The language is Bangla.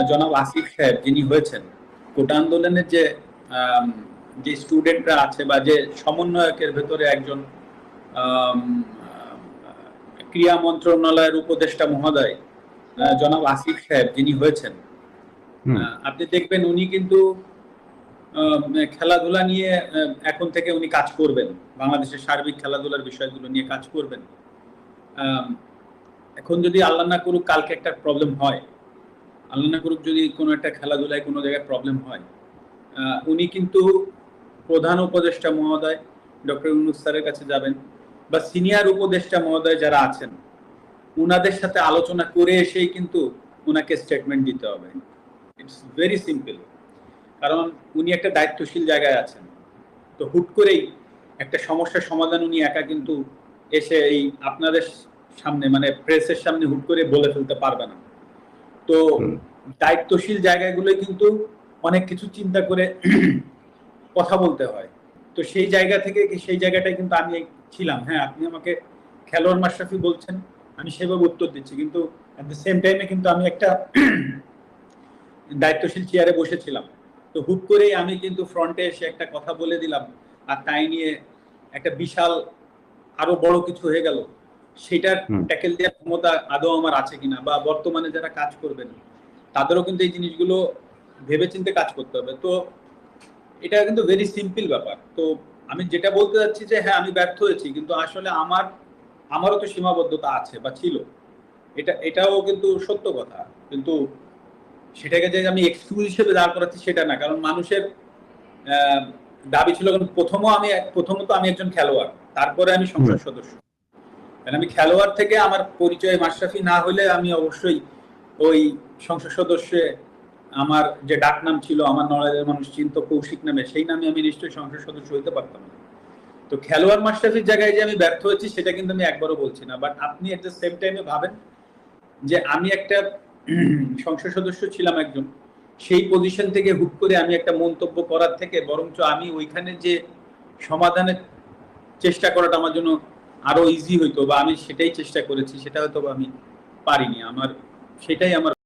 জনাব আসিফ সাহেব যিনি হয়েছেন কোটা আন্দোলনের যে আম, যে স্টুডেন্টরা আছে বা যে সমন্বয়কের ভেতরে একজন আম, আহ, ক্রীড়া মন্ত্রণালয়ের উপদেষ্টা মহোদয় জনাব আসিফ সাহেব যিনি হয়েছেন, হুম। আপনি দেখবেন উনি কিন্তু খেলাধুলা নিয়ে এখন থেকে উনি কাজ করবেন। বাংলাদেশের সার্বিক খেলাধুলার বিষয়গুলো নিয়ে কাজ করবেন। আম, এখন যদি আল্লাহ না করুক কালকে একটা প্রবলেম হয়, আল্লাহ না করুক যদি কোনো একটা খেলাধুলায় কোনো জায়গায় প্রবলেম হয়, উনি কিন্তু প্রধান উপদেষ্টা মহোদয় ডক্টর ইউনূস স্যারের কাছে যাবেন, বা সিনিয়র উপদেষ্টা মহোদয় যারা আছেন উনাদের সাথে আলোচনা করে এসেই কিন্তু উনাকে স্টেটমেন্ট দিতে হবে। It's very simple. কারণ উনি একটা দায়িত্বশীল জায়গায় আছেন। তো হুট করেই একটা সমস্যার সমাধান উনি একা কিন্তু এসে এই আপনাদের সামনে মানে প্রেসের সামনে হুট করে বলে ফেলতে পারবে না। তো হুম। দায়িত্বশীল জায়গাগুলো কিন্তু অনেক কিছু চিন্তা করে কথা বলতে হয়। তো সেই জায়গা থেকে সেই জায়গাটায় কিন্তু আমি ছিলাম। হ্যাঁ, আপনি আমাকে খেলোয়াড় মাশরাফি বলছেন, আমি সেভাবে উত্তর দিচ্ছি, কিন্তু অ্যাট দ্য সেম টাইমে কিন্তু আমি একটা দায়িত্বশীল চেয়ারে বসেছিলাম। তো হুট করেই আমি কিন্তু ফ্রন্টে এসে একটা কথা বলে দিলাম, আর তাই নিয়ে একটা বিশাল আরো বড় কিছু হয়ে গেল। সেটার হুম। ট্যাকেল দেওয়ার ক্ষমতা আদৌ আমার আছে কিনা, বা বর্তমানে যারা কাজ করবেন তাদেরও কিন্তু এই জিনিসগুলো ভেবেচিন্তে কাজ করতে হবে। তো এটা কিন্তু ভেরি সিম্পল ব্যাপার। তো আমি যেটা বলতে চাচ্ছি যে হ্যাঁ আমি ব্যর্থ হয়েছি, কিন্তু আসলে আমারও তো সীমাবদ্ধতা আছে বা ছিল। এটাও কিন্তু সত্য কথা। কিন্তু সেটাকে যে আমি এক্সকিউজ হিসেবে দাঁড় করাচ্ছি সেটা না। কারণ মানুষের আহ, দাবি ছিল, কারণ প্রথমত আমি একজন খেলোয়াড়, তারপরে আমি হুম। সংসদ সদস্য। কারণ আমি খেলোয়াড় থেকে আমার পরিচয় মাশরাফি না হলে আমি অবশ্যই ওই সংসদ সদস্যে আমার যে ডাক নাম ছিল, আমার নড়াইলের মানুষ চিন্ত কৌশিক নামে, সেই নামে আমি নিশ্চয়ই সংসদ সদস্য হইতে পারতাম না। তো খেলোয়াড় মাশরাফির জায়গায় যে আমি ব্যর্থ হয়েছি সেটা কিন্তু আমি একবারও বলছি না। বাট আপনি এট দ্য সেম টাইমে ভাবেন যে আমি একটা সংসদ সদস্য ছিলাম একজন, সেই পজিশন থেকে হুট করে আমি একটা মন্তব্য করার থেকে বরঞ্চ আমি ওইখানে যে সমাধানের চেষ্টা করাটা আমার জন্য আরো ইজি হইতো, বা আমি সেটাই চেষ্টা করেছি, সেটা হয়তো আমি পারিনি। সেটাই আমার